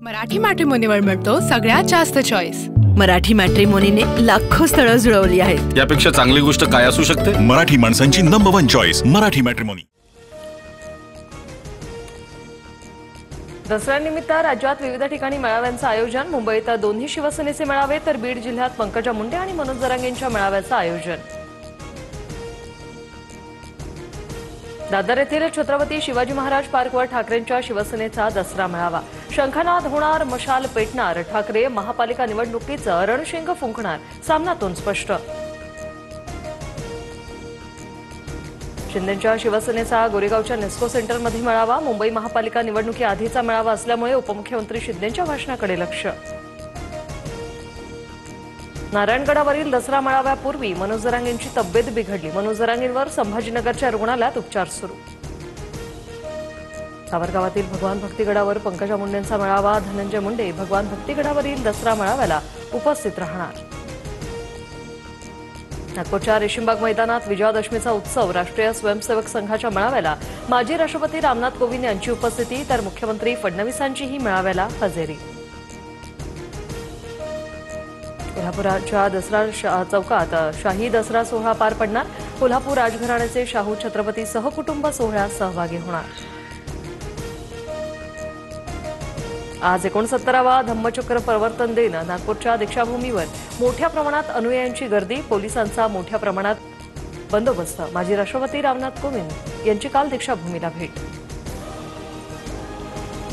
मराठी मॅट्रिमोनीवर मिळतो सगळ्यात जास्त चॉईस। मराठी मॅट्रिमोनीने लाखो स्थळं जुळवली आहेत। यापेक्षा चांगली गोष्ट काय असू शकते? मराठी माणसांची नंबर 1 चॉईस मराठी मॅट्रिमोनी। दसऱ्यानिमित्त राज्यात विविध ठिकाणी मेळाव्यांचं आयोजन। मुंबईत दोन्ही शिवसेनेचे मेळावे तर बीड जिल्ह्यात पंकजा मुंडे आणि मनोज जरांगेंच्या मेळाव्याचं आयोजन। दादर येथील छत्रपती शिवाजी महाराज पार्कवर ठाकरेंच्या शिवसेनेचा दसरा मेळावा। शंखनाद होणार, मशाल पेटणार, ठाकरे महापालिका निवडणुकीचं रणशिंग फुंकणार, सामनातून स्पष्ट। शिंदेंच्या शिवसेनेचा गोरेगावच्या नेस्को सेंटरमध्ये मेळावा। मुंबई महापालिका निवडणुकीआधीचा मेळावा असल्यामुळे उपमुख्यमंत्री शिंदेंच्या भाषणाकडे लक्ष। नारायणगडावरील दसरा मेळाव्यापूर्वी मनोज जरांगेंची तब्येत बिघडली। मनोज जरांगेंवर संभाजीनगरच्या रुग्णालयात उपचार सुरू। सावरगावातील भगवान भक्तिगडावर पंकजा मुंडेंचा मेळावा। धनंजय मुंडे भगवान भक्तिगडावरील दसरा मेळाव्याला उपस्थित राहणार। नागपूरच्या रेशीमबाग मैदानात विजयादशमीचा उत्सव। राष्ट्रीय स्वयंसेवक संघाच्या मेळाव्याला माजी राष्ट्रपती रामनाथ कोविंद यांची उपस्थिती तर मुख्यमंत्री फडणवीसांचीही मेळाव्याला हजेरी। कोल्हापुराच्या दसरा चौकात शाही दसरा सोहळा पार पडणार। कोल्हापूर राजघराण्याचे शाहू छत्रपती सहकुटुंब सोहळ्यात सहभागी होणार। आज 69वा धम्मचक्र प्रवर्तन दिन। नागपूरच्या दीक्षाभूमीवर मोठ्या प्रमाणात अनुयायांची गर्दी। पोलिसांचा मोठ्या प्रमाणात बंदोबस्त। माजी राष्ट्रपती रामनाथ कोविंद यांची काल दीक्षाभूमीला भेट।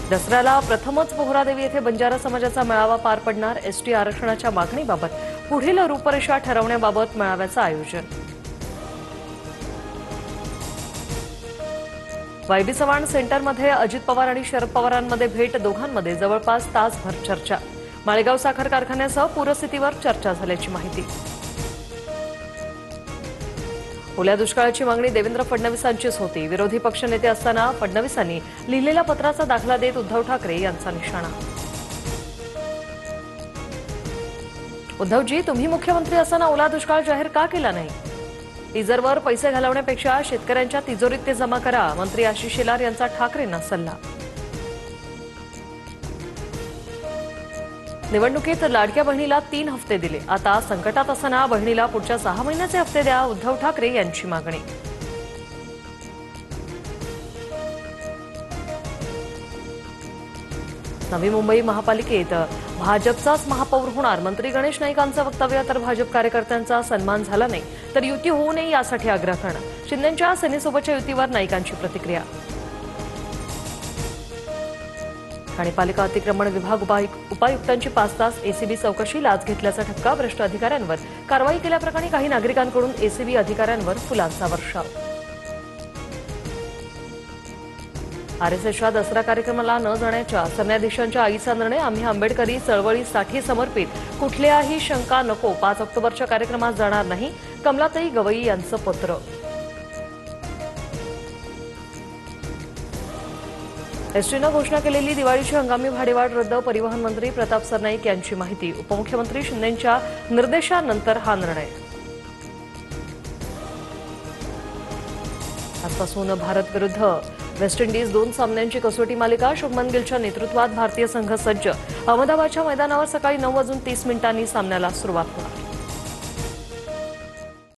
दसऱ्याला प्रथमच पोहरादेवी येथे बंजारा समाजाचा मेळावा पार पडणार। एसटी आरक्षणाच्या मागणीबाबत पुढील रूपरेषा ठरवण्याबाबत मेळाव्याचं आयोजन। वायबी चव्हाण सेंटरमध्ये अजित पवार आणि शरद पवारांमध्ये भेट। दोघांमध्ये जवळपास तासभर चर्चा। माळेगाव साखर कारखान्यासह पूरस्थितीवर चर्चा झाल्याची माहिती। ओल्या दुष्काळाची मागणी देवेंद्र फडणवीसांचीच होती। विरोधी पक्षनेते असताना फडणवीसांनी लिहिलेल्या पत्राचा दाखला देत उद्धव ठाकरे यांचा निशाणा। उद्धवजी, तुम्ही मुख्यमंत्री असताना ओला दुष्काळ जाहीर का केला नाही? टीजरवर पैसे घालवण्यापेक्षा शेतकऱ्यांच्या तिजोरीत ते जमा करा। मंत्री आशिष शेलार यांचा ठाकरेंना सल्ला। निवडणुकीत लाडक्या बहिणीला 3 हफ्ते दिले। आता संकटात असताना बहिणीला पुढच्या 6 महिन्याचे हफ्ते द्या, उद्धव ठाकरे यांची मागणी। नवी मुंबई महापालिकेत भाजपचाच महापौर होणार। मंत्री गणेश नाईकांचं वक्तव्य तर भाजप कार्यकर्त्यांचा सन्मान झाला नाही तर युती होऊ नये यासाठी आग्रह करणं। शिंदेंच्या सेनेसोबतच्या युतीवर नाईकांची प्रतिक्रिया। ठाणे पालिका अतिक्रमण विभाग उपायुक्तांची 5 तास एसीबी चौकशी। लाच घेतल्याचा ठपका। भ्रष्ट अधिकाऱ्यांवर कारवाई केल्याप्रकरणी काही नागरिकांकडून एसीबी अधिकाऱ्यांवर फुलांचा वर्षाव। आरएसएसच्या दसरा कार्यक्रमाला न जाण्याच्या सरन्यायाधीशांच्या आईचा निर्णय। आम्ही आंबेडकरी चळवळीसाठी समर्पित, कुठल्याही शंका नको। 5 ऑक्टोबरच्या कार्यक्रमात जाणार नाही, कमलाताई गवई यांचं पत्र। एसटीनं घोषणा केलेली दिवाळीची हंगामी भाडेवाढ रद्द। परिवहन मंत्री प्रताप सरनाईक यांची माहिती। उपमुख्यमंत्री शिंदेंच्या निर्देशानंतर हा निर्णय। आजपासून भारत विरुद्ध वेस्ट इंडिज 2 सामन्यांची कसोटी मालिका। शुभमन गिलच्या नेतृत्वात भारतीय संघ सज्ज। अहमदाबादच्या मैदानावर सकाळी 9:30 सामन्याला सुरुवात होणार।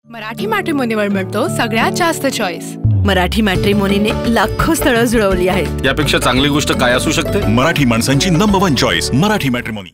मराठी मॅट्रिमोनीवर मिळतो सगळ्यात जास्त चॉईस। मराठी मॅट्रिमोनीने लाखो स्थळं जुळवली आहेत। यापेक्षा चांगली गोष्ट काय असू शकते? मराठी माणसांची नंबर 1 चॉईस मराठी मॅट्रिमोनी।